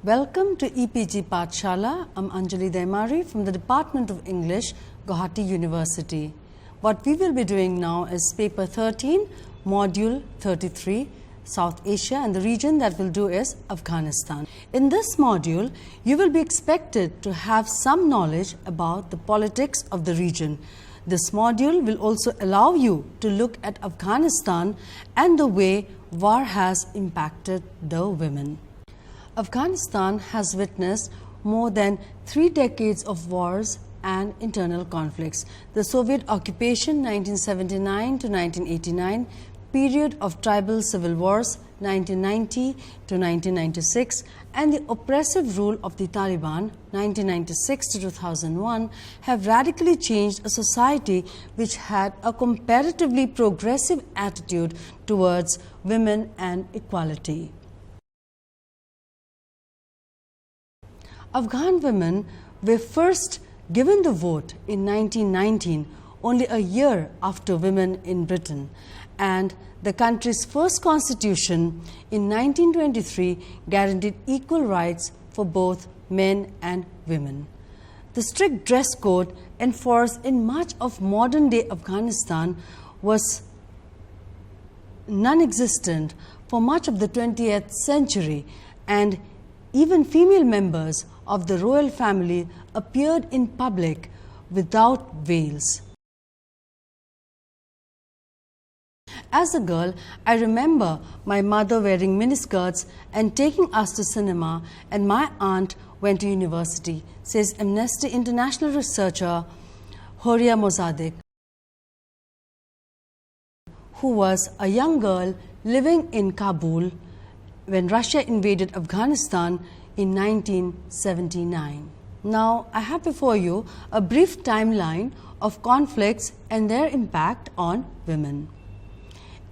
Welcome to EPG Pathshala. I'm Anjali Daimari from the Department of English, Guwahati University. What we will be doing now is paper 13, module 33, South Asia, and the region that we'll do is Afghanistan. In this module, you will be expected to have some knowledge about the politics of the region. This module will also allow you to look at Afghanistan and the way war has impacted the women. Afghanistan has witnessed more than 3 decades of wars and internal conflicts. The Soviet occupation 1979 to 1989, period of tribal civil wars 1990 to 1996, and the oppressive rule of the Taliban 1996 to 2001 have radically changed a society which had a comparatively progressive attitude towards women and equality. Afghan women were first given the vote in 1919, only a year after women in Britain, and the country's first constitution in 1923 guaranteed equal rights for both men and women. The strict dress code enforced in much of modern-day Afghanistan was non-existent for much of the 20th century, and even female members of the royal family appeared in public without veils. As a girl, I remember my mother wearing miniskirts and taking us to cinema, and my aunt went to university, says Amnesty International researcher Horia Mosaddeq, who was a young girl living in Kabul when Russia invaded Afghanistan in 1979. Now, I have before you a brief timeline of conflicts and their impact on women.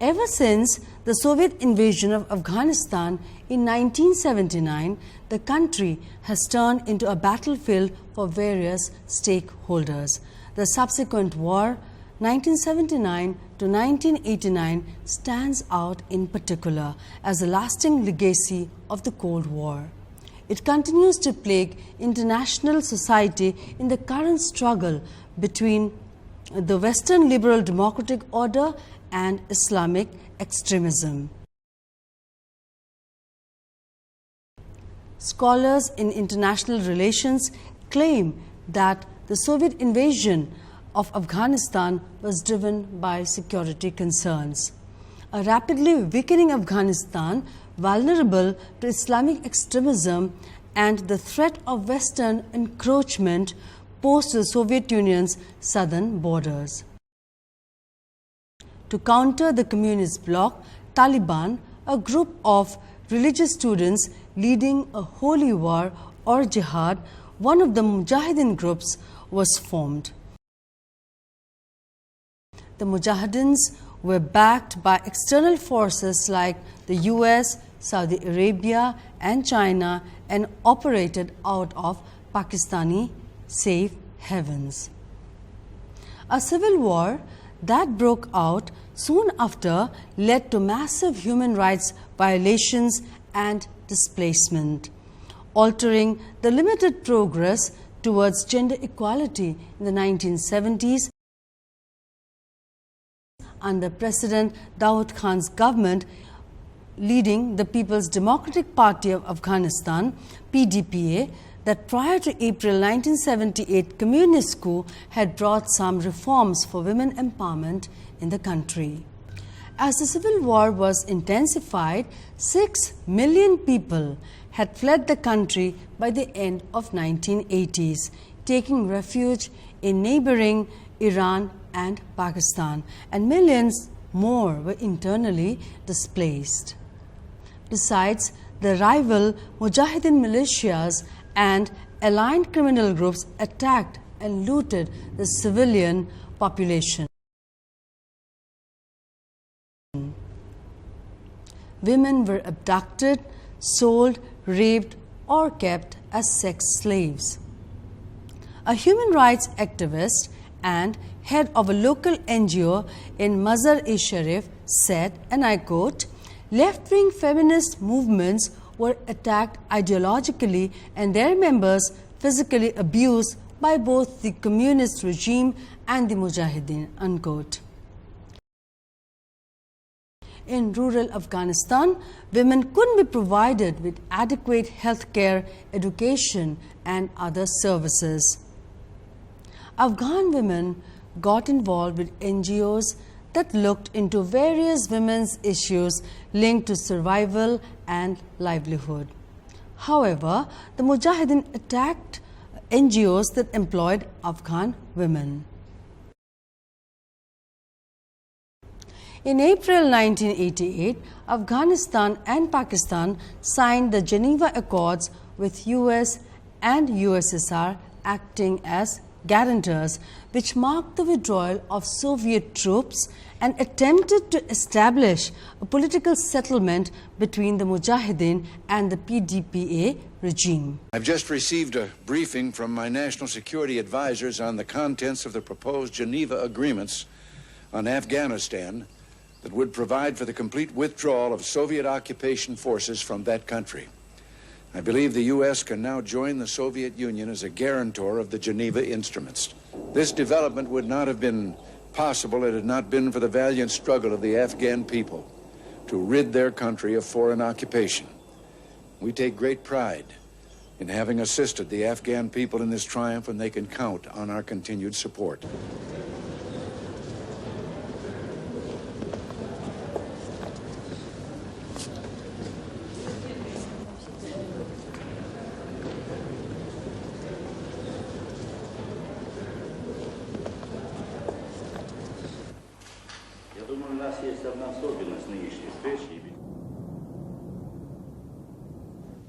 Ever since the Soviet invasion of Afghanistan in 1979, the country has turned into a battlefield for various stakeholders. The subsequent war, 1979 to 1989, stands out in particular as a lasting legacy of the Cold War. It continues to plague international society in the current struggle between the Western liberal democratic order and Islamic extremism. Scholars in international relations claim that the Soviet invasion of Afghanistan was driven by security concerns. A rapidly weakening Afghanistan, vulnerable to Islamic extremism and the threat of Western encroachment posed to the Soviet Union's southern borders. To counter the communist bloc, Taliban, a group of religious students leading a holy war or jihad, one of the Mujahideen groups, was formed. The Mujahideen were backed by external forces like the US, Saudi Arabia and China, and operated out of Pakistani safe havens. A civil war that broke out soon after led to massive human rights violations and displacement, altering the limited progress towards gender equality in the 1970s under President Dawood Khan's government, leading the People's Democratic Party of Afghanistan, PDPA, that prior to April 1978 communist coup had brought some reforms for women empowerment in the country. As the civil war was intensified, 6 million people had fled the country by the end of 1980s, taking refuge in neighboring Iran and Pakistan, and millions more were internally displaced. Besides, the rival Mujahideen militias and aligned criminal groups attacked and looted the civilian population. Women were abducted, sold, raped, or kept as sex slaves. A human rights activist and head of a local NGO in Mazar-e-Sharif said, and I quote, "Left-wing feminist movements were attacked ideologically and their members physically abused by both the communist regime and the Mujahideen," unquote. In rural Afghanistan, women couldn't be provided with adequate health care, education, and other services. Afghan women got involved with NGOs that looked into various women's issues linked to survival and livelihood. However, the Mujahideen attacked NGOs that employed Afghan women. In April 1988, Afghanistan and Pakistan signed the Geneva Accords with US and USSR acting as guarantors, which marked the withdrawal of Soviet troops and attempted to establish a political settlement between the Mujahideen and the PDPA regime. I've just received a briefing from my national security advisors on the contents of the proposed Geneva agreements on Afghanistan that would provide for the complete withdrawal of Soviet occupation forces from that country. I believe the U.S. can now join the Soviet Union as a guarantor of the Geneva instruments. This development would not have been possible had it not been for the valiant struggle of the Afghan people to rid their country of foreign occupation. We take great pride in having assisted the Afghan people in this triumph, and they can count on our continued support.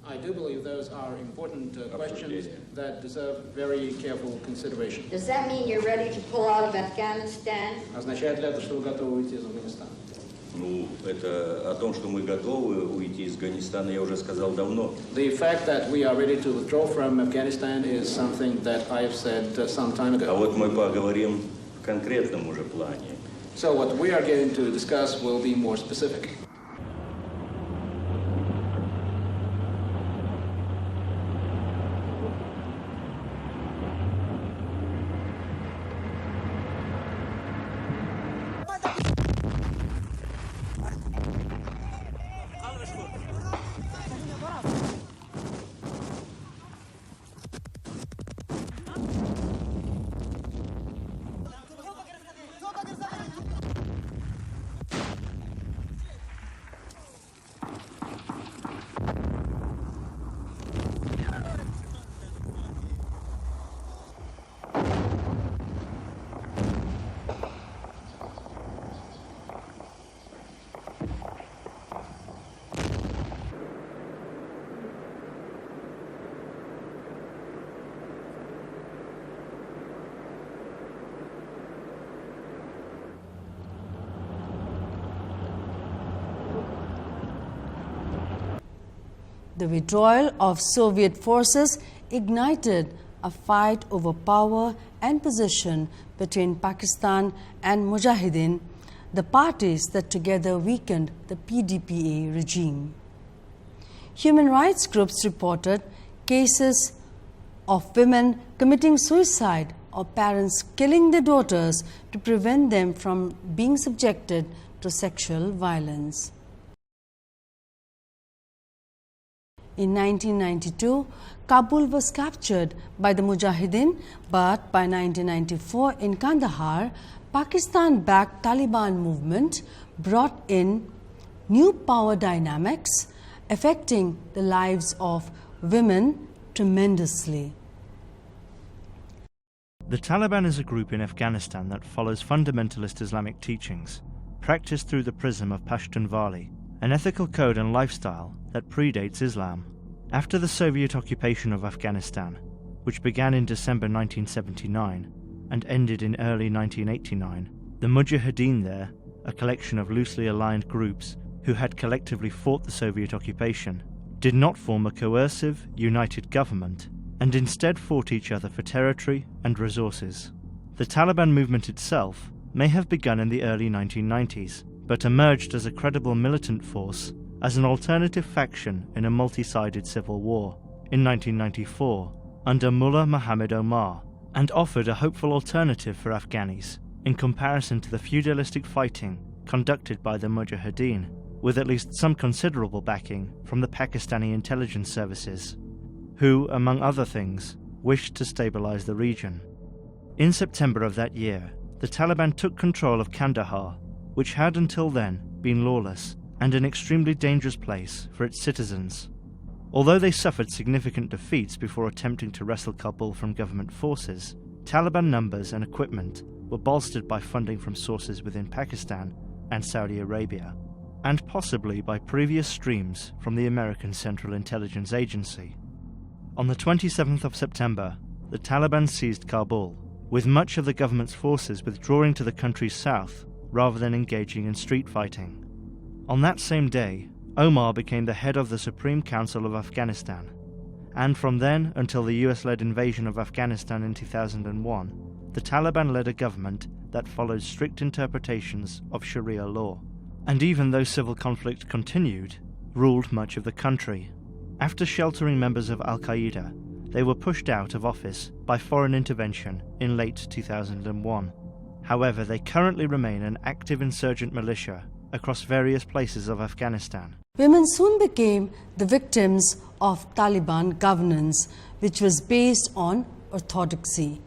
I do believe those are important questions that deserve very careful consideration. Does that mean you're ready to pull out of Afghanistan? Означает ли это, что вы готовы уйти из Афганистана? Ну, это о том, что мы готовы уйти из Афганистана, я уже сказал давно. The fact that we are ready to withdraw from Afghanistan is something that I have said some time ago. А вот мы поговорим в конкретном уже плане. So what we are going to discuss will be more specific. The withdrawal of Soviet forces ignited a fight over power and position between Pakistan and Mujahideen, the parties that together weakened the PDPA regime. Human rights groups reported cases of women committing suicide or parents killing their daughters to prevent them from being subjected to sexual violence. In 1992, Kabul was captured by the Mujahideen, but by 1994 in Kandahar, Pakistan-backed Taliban movement brought in new power dynamics, affecting the lives of women tremendously. The Taliban is a group in Afghanistan that follows fundamentalist Islamic teachings, practiced through the prism of Pashtunwali, an ethical code and lifestyle that predates Islam. After the Soviet occupation of Afghanistan, which began in December 1979 and ended in early 1989, the Mujahideen there, a collection of loosely aligned groups who had collectively fought the Soviet occupation, did not form a coercive, united government, and instead fought each other for territory and resources. The Taliban movement itself may have begun in the early 1990s, but emerged as a credible militant force as an alternative faction in a multi-sided civil war in 1994 under Mullah Muhammad Omar, and offered a hopeful alternative for Afghanis in comparison to the feudalistic fighting conducted by the Mujahideen, with at least some considerable backing from the Pakistani intelligence services, who, among other things, wished to stabilize the region. In September of that year, the Taliban took control of Kandahar, which had until then been lawless and an extremely dangerous place for its citizens. Although they suffered significant defeats before attempting to wrestle Kabul from government forces, Taliban numbers and equipment were bolstered by funding from sources within Pakistan and Saudi Arabia, and possibly by previous streams from the American Central Intelligence Agency. On the 27th of September, the Taliban seized Kabul, with much of the government's forces withdrawing to the country's south rather than engaging in street fighting. On that same day, Omar became the head of the Supreme Council of Afghanistan, and from then until the US-led invasion of Afghanistan in 2001, the Taliban led a government that followed strict interpretations of Sharia law, and even though civil conflict continued, ruled much of the country. After sheltering members of Al-Qaeda, they were pushed out of office by foreign intervention in late 2001. However, they currently remain an active insurgent militia across various places of Afghanistan. Women soon became the victims of Taliban governance, which was based on orthodoxy.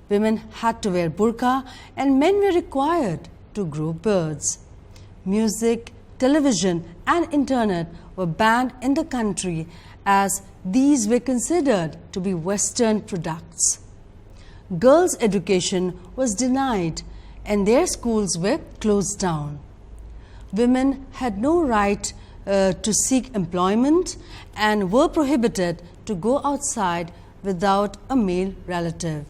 Women had to wear burqa and men were required to grow beards. Music, television and internet were banned in the country as these were considered to be Western products. Girls' education was denied and their schools were closed down. Women had no right to seek employment and were prohibited to go outside without a male relative.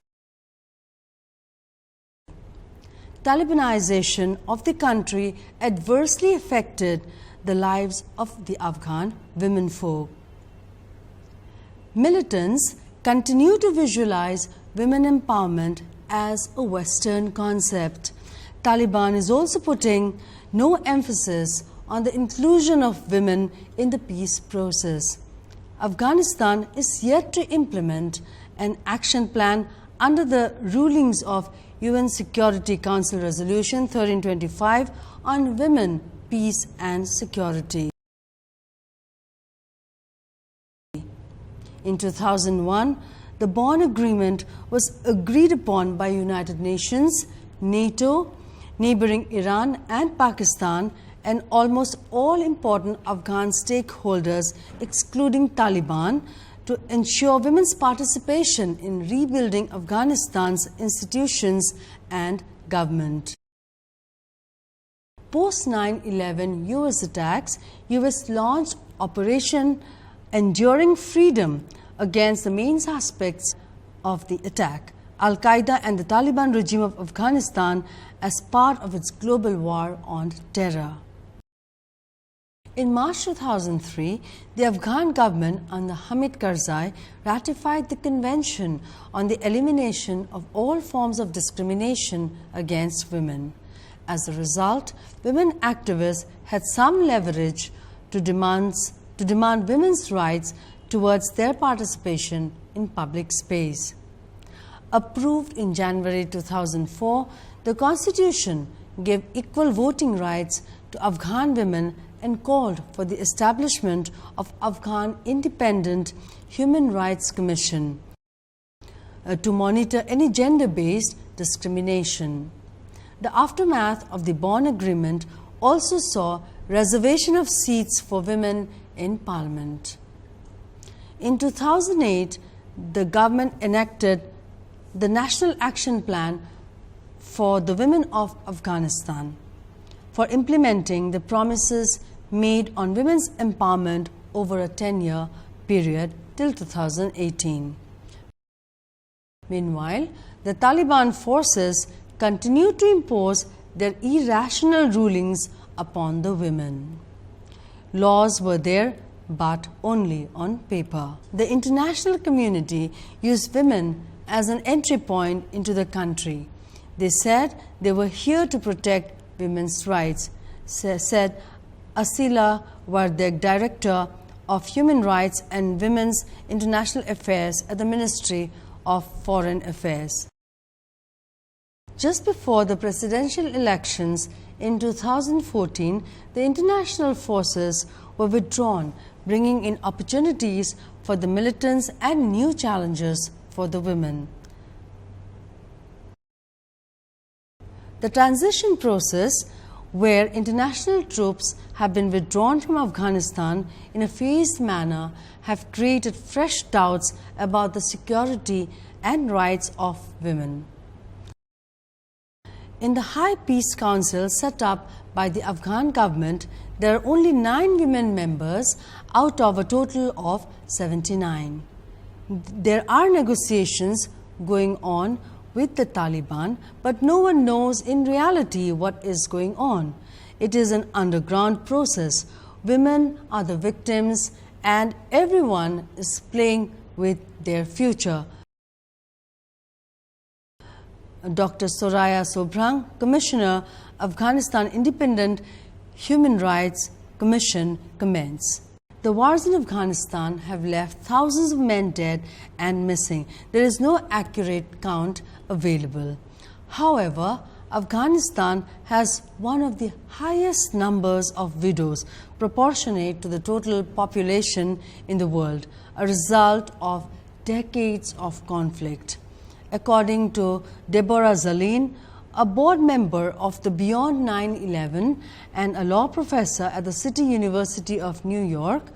Talibanization of the country adversely affected the lives of the Afghan womenfolk. Militants continue to visualize women empowerment as a Western concept. Taliban is also putting no emphasis on the inclusion of women in the peace process. Afghanistan is yet to implement an action plan under the rulings of UN Security Council Resolution 1325 on women, peace and security. In 2001, the Bonn Agreement was agreed upon by United Nations, NATO, neighboring Iran and Pakistan, and almost all important Afghan stakeholders, excluding Taliban, to ensure women's participation in rebuilding Afghanistan's institutions and government. Post 9/11 US attacks, US launched Operation Enduring Freedom against the main suspects of the attack, Al-Qaeda and the Taliban regime of Afghanistan, as part of its global war on terror. In March 2003, the Afghan government under Hamid Karzai ratified the Convention on the Elimination of All Forms of Discrimination against Women. As a result, women activists had some leverage to demand women's rights towards their participation in public space. Approved in January 2004, the Constitution gave equal voting rights to Afghan women and called for the establishment of Afghan Independent Human Rights Commission to monitor any gender-based discrimination. The aftermath of the Bonn Agreement also saw reservation of seats for women in Parliament. In 2008, the government enacted the National Action Plan for the Women of Afghanistan for implementing the promises made on women's empowerment over a 10-year period till 2018. Meanwhile, the Taliban forces continue to impose their irrational rulings upon the women. Laws were there, but only on paper. The international community used women as an entry point into the country. They said they were here to protect women's rights, said Asila Wardek, Director of Human Rights and Women's International Affairs at the Ministry of Foreign Affairs. Just before the presidential elections in 2014, the international forces were withdrawn, bringing in opportunities for the militants and new challenges for the women. The transition process, where international troops have been withdrawn from Afghanistan in a phased manner, have created fresh doubts about the security and rights of women. In the High Peace Council set up by the Afghan government, there are only 9 women members out of a total of 79. There are negotiations going on with the Taliban, but no one knows in reality what is going on. It is an underground process. Women are the victims and everyone is playing with their future. Dr. Soraya Sobrang, Commissioner, Afghanistan Independent Human Rights Commission, comments. The wars in Afghanistan have left thousands of men dead and missing. There is no accurate count available. However, Afghanistan has one of the highest numbers of widows proportionate to the total population in the world, a result of decades of conflict. According to Deborah Zaleen, a board member of the Beyond 9/11 and a law professor at the City University of New York,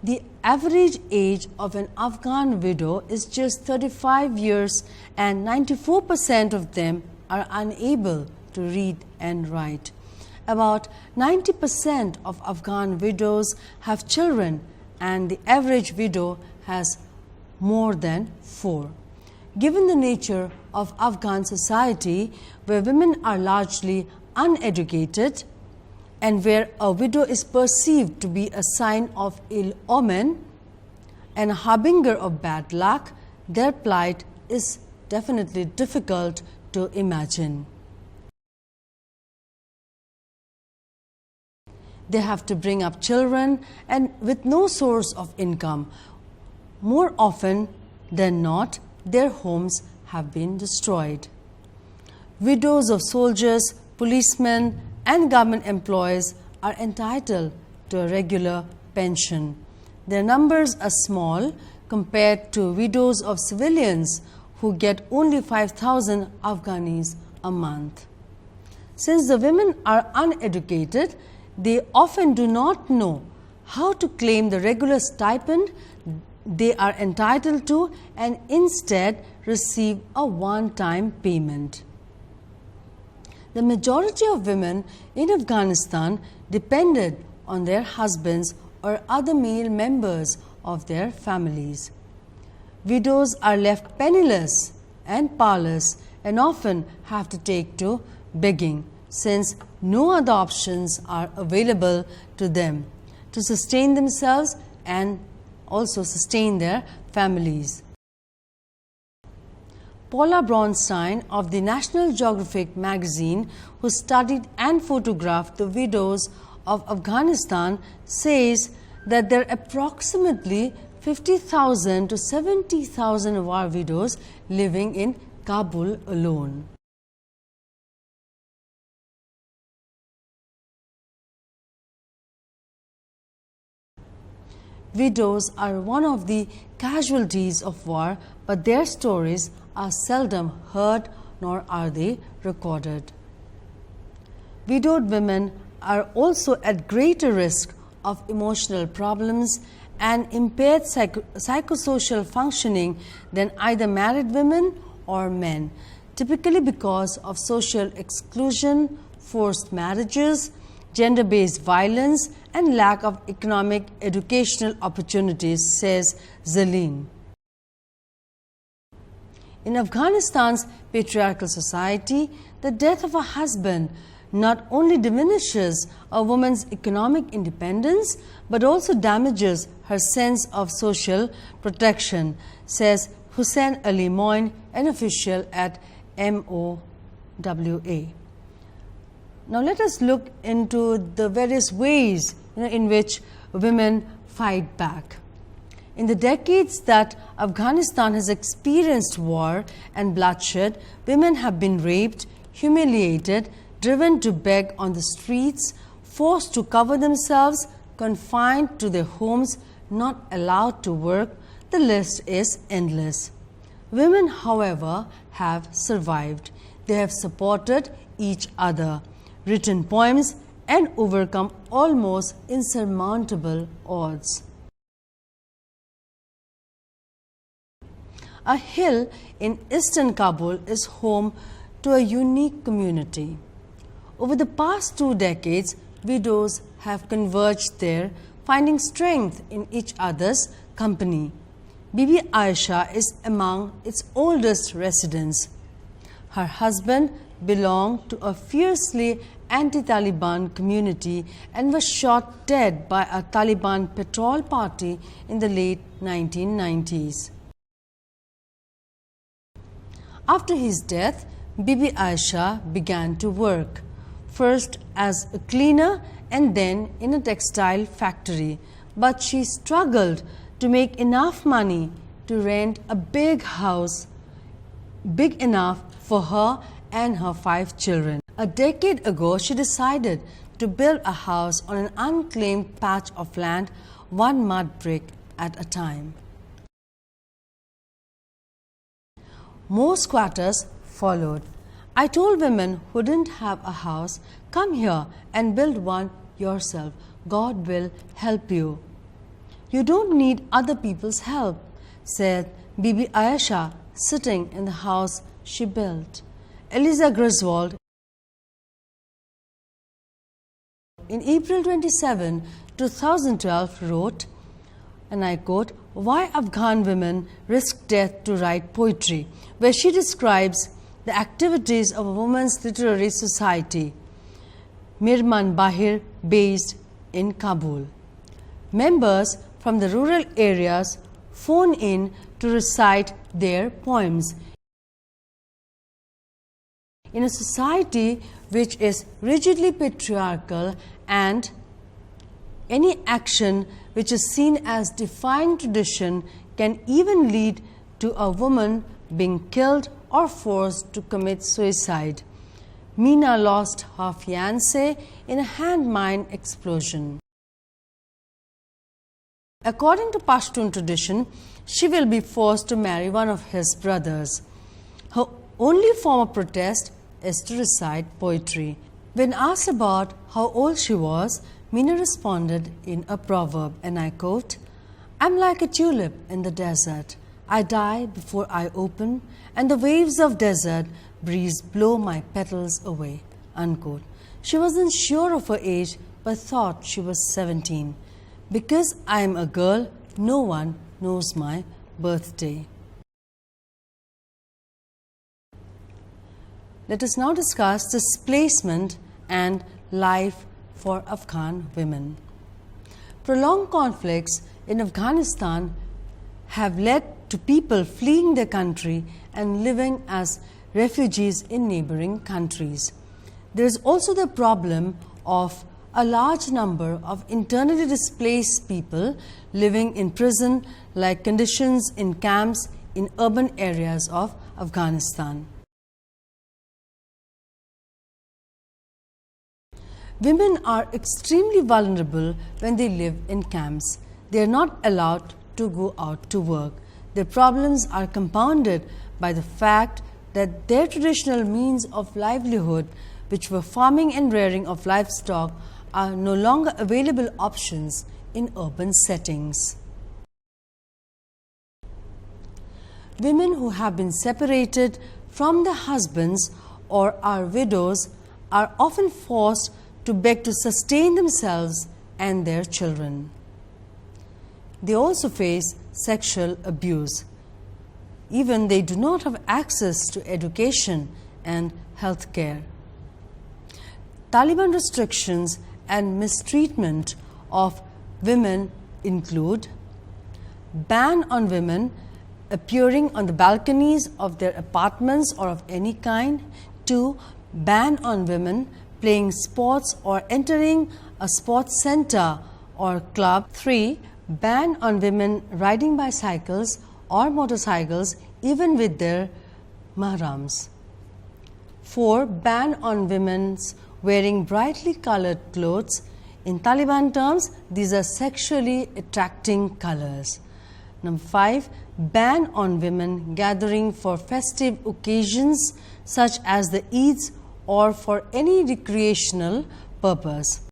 the average age of an Afghan widow is just 35 years and 94% of them are unable to read and write. About 90% of Afghan widows have children and the average widow has more than 4. Given the nature of Afghan society, where women are largely uneducated and where a widow is perceived to be a sign of ill omen and a harbinger of bad luck, their plight is definitely difficult to imagine. They have to bring up children and with no source of income. More often than not, their homes have been destroyed. Widows of soldiers, policemen, and government employees are entitled to a regular pension. Their numbers are small compared to widows of civilians who get only 5,000 Afghanis a month. Since the women are uneducated, they often do not know how to claim the regular stipend they are entitled to and instead receive a one-time payment. The majority of women in Afghanistan depended on their husbands or other male members of their families. Widows are left penniless and powerless and often have to take to begging, since no other options are available to them to sustain themselves and also sustain their families. Paula Bronstein of the National Geographic magazine, who studied and photographed the widows of Afghanistan, says that there are approximately 50,000 to 70,000 war widows living in Kabul alone. Widows are one of the casualties of war, but their stories are seldom heard nor are they recorded. Widowed women are also at greater risk of emotional problems and impaired psychosocial functioning than either married women or men, typically because of social exclusion, forced marriages, gender-based violence and lack of economic educational opportunities, says Zaleen. In Afghanistan's patriarchal society, the death of a husband not only diminishes a woman's economic independence but also damages her sense of social protection, says Hussein Ali Moin, an official at MOWA. Now let us look into the various ways in which women fight back. In the decades that Afghanistan has experienced war and bloodshed, women have been raped, humiliated, driven to beg on the streets, forced to cover themselves, confined to their homes, not allowed to work. The list is endless. Women, however, have survived. They have supported each other, written poems, and overcome almost insurmountable odds. A hill in eastern Kabul is home to a unique community. Over the past 2 decades, widows have converged there, finding strength in each other's company. Bibi Aisha is among its oldest residents. Her husband belonged to a fiercely anti-Taliban community and was shot dead by a Taliban patrol party in the late 1990s. After his death, Bibi Aisha began to work, first as a cleaner and then in a textile factory, but she struggled to make enough money to rent a big house, big enough for her and her 5 children. A decade ago, she decided to build a house on an unclaimed patch of land, one mud brick at a time. More squatters followed. I told women who didn't have a house, come here and build one yourself. God will help you. You don't need other people's help, said Bibi Aisha, sitting in the house she built. Eliza Griswold, in April 27, 2012, wrote, and I quote, "Why Afghan women risk death to write poetry," where she describes the activities of a women's literary society, Mirman Bahir, based in Kabul. Members from the rural areas phone in to recite their poems. In a society which is rigidly patriarchal, and any action which is seen as defying tradition can even lead to a woman being killed or forced to commit suicide. Meena lost her fiancé in a hand mine explosion. According to Pashtun tradition, she will be forced to marry one of his brothers. Her only form of protest is to recite poetry. When asked about how old she was, Meena responded in a proverb, and I quote, "I'm like a tulip in the desert. I die before I open, and the waves of desert breeze blow my petals away," unquote. She wasn't sure of her age, but thought she was 17. "Because I am a girl, no one knows my birthday." Let us now discuss displacement and life for Afghan women. Prolonged conflicts in Afghanistan have led to people fleeing their country and living as refugees in neighboring countries. There is also the problem of a large number of internally displaced people living in prison, like conditions in camps in urban areas of Afghanistan. Women are extremely vulnerable when they live in camps. They are not allowed to go out to work. Their problems are compounded by the fact that their traditional means of livelihood, which were farming and rearing of livestock, are no longer available options in urban settings. Women who have been separated from their husbands or are widows are often forced to beg to sustain themselves and their children. They also face sexual abuse. Even they do not have access to education and health care. Taliban restrictions and mistreatment of women include ban on women appearing on the balconies of their apartments or of any kind. 2. Ban on women playing sports or entering a sports center or club. 3. Ban on women riding bicycles or motorcycles even with their mahrams. 4. Ban on women's wearing brightly colored clothes. In Taliban terms, these are sexually attracting colors. Number 5. Ban on women gathering for festive occasions such as the Eids or for any recreational purpose.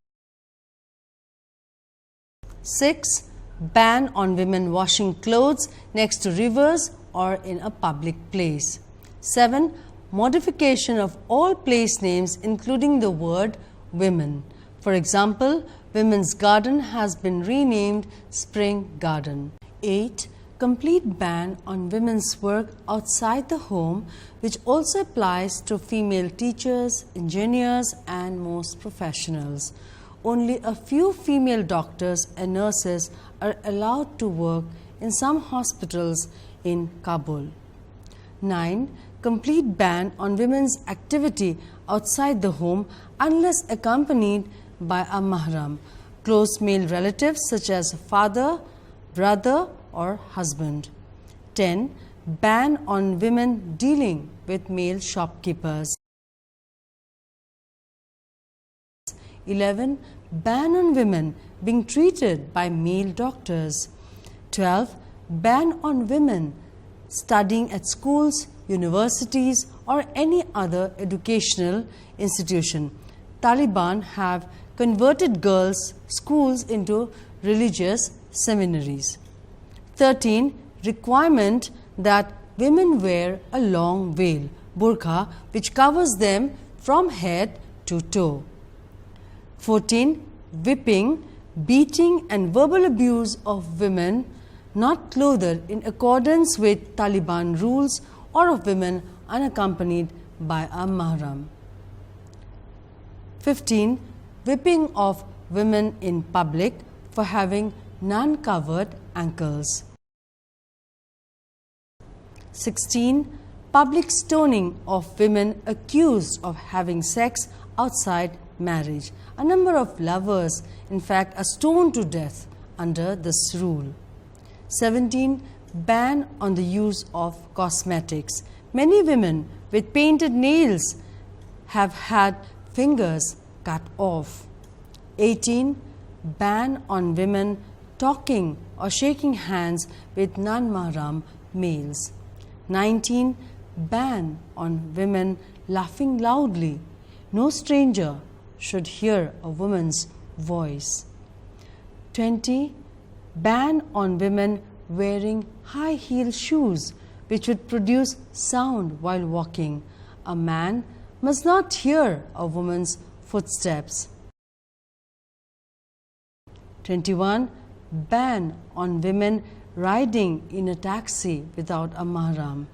6. Ban on women washing clothes next to rivers or in a public place. 7. Modification of all place names including the word women. For example, Women's Garden has been renamed Spring Garden. 8. Complete ban on women's work outside the home, which also applies to female teachers, engineers, and most professionals. Only a few female doctors and nurses are allowed to work in some hospitals in Kabul. 9. Complete ban on women's activity outside the home unless accompanied by a mahram, close male relatives such as father, brother, or husband. 10. Ban on women dealing with male shopkeepers. 11. Ban on women being treated by male doctors. 12. Ban on women studying at schools, universities, or any other educational institution. Taliban have converted girls' schools into religious seminaries. 13. Requirement that women wear a long veil, burqa, which covers them from head to toe. 14. Whipping, beating, and verbal abuse of women not clothed in accordance with Taliban rules or of women unaccompanied by a mahram. 15. Whipping of women in public for having non-covered ankles. 16. Public stoning of women accused of having sex outside marriage. A number of lovers, in fact, are stoned to death under this rule. 17. Ban on the use of cosmetics. Many women with painted nails have had fingers cut off. 18. Ban on women talking or shaking hands with non-mahram males. 19. Ban on women laughing loudly. No stranger should hear a woman's voice. 20. Ban on women wearing high-heel shoes which would produce sound while walking. A man must not hear a woman's footsteps. 21. Ban on women riding in a taxi without a mahram.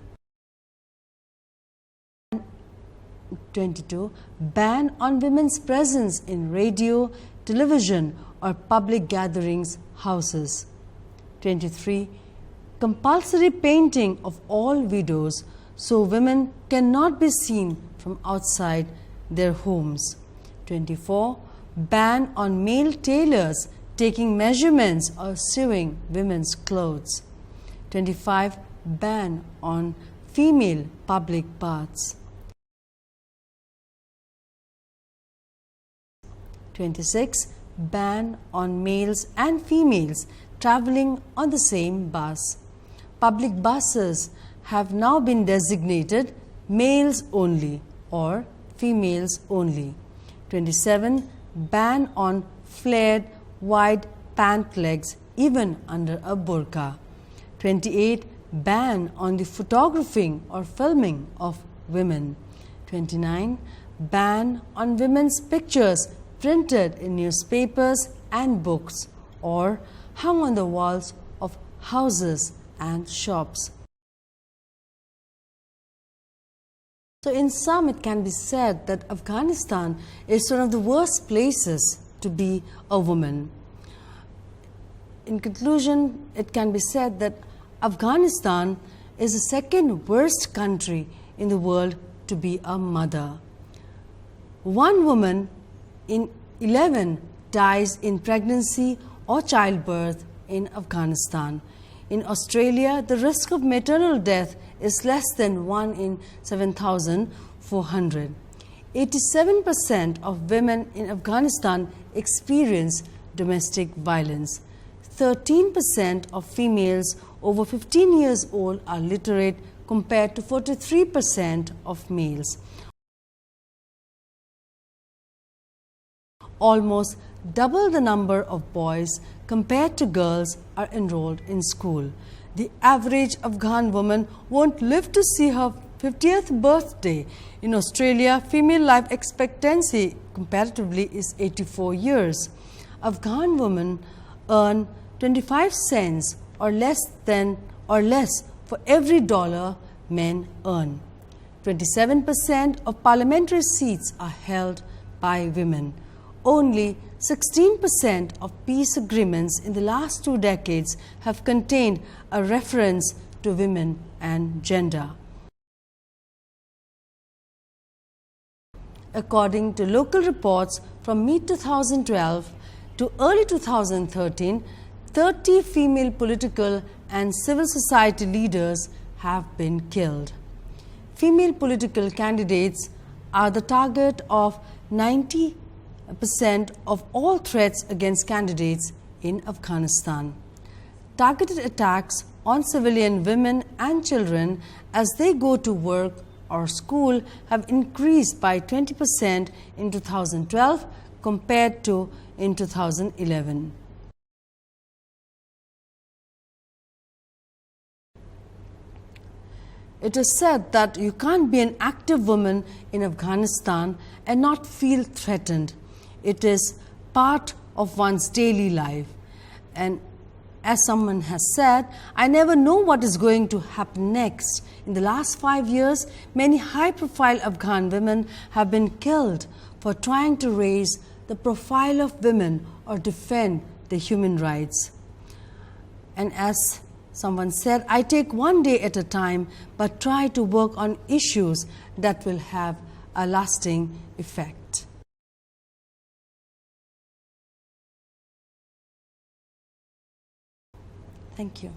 22. Ban on women's presence in radio, television, or public gatherings, houses. 23. Compulsory painting of all windows so women cannot be seen from outside their homes. 24. Ban on male tailors taking measurements or sewing women's clothes. 25. Ban on female public baths. 26. Ban on males and females traveling on the same bus. Public buses have now been designated males only or females only. 27. Ban on flared wide pant legs even under a burqa. 28. Ban on the photographing or filming of women. 29. Ban on women's pictures printed in newspapers and books, or hung on the walls of houses and shops. So in sum, it can be said that Afghanistan is one of the worst places to be a woman. In conclusion, it can be said that Afghanistan is the second worst country in the world to be a mother. One woman in 11 dies in pregnancy or childbirth in Afghanistan. In Australia, the risk of maternal death is less than 1 in 7,400. 87% of women in Afghanistan experience domestic violence. 13% of females over 15 years old are literate compared to 43% of males. Almost double the number of boys compared to girls are enrolled in school. The average Afghan woman won't live to see her 50th birthday. In Australia, female life expectancy comparatively is 84 years. Afghan women earn 25 cents or less for every dollar men earn. 27% of parliamentary seats are held by women. Only 16% of peace agreements in the last 2 decades have contained a reference to women and gender. According to local reports from mid-2012 to early 2013, 30 female political and civil society leaders have been killed. Female political candidates are the target of 90% of all threats against candidates in Afghanistan. Targeted attacks on civilian women and children as they go to work or school have increased by 20% in 2012 compared to in 2011. It is said that you can't be an active woman in Afghanistan and not feel threatened. It is part of one's daily life. And as someone has said, I never know what is going to happen next. In the last 5 years, many high-profile Afghan women have been killed for trying to raise the profile of women or defend their human rights. And as someone said, I take one day at a time, but try to work on issues that will have a lasting effect. Thank you.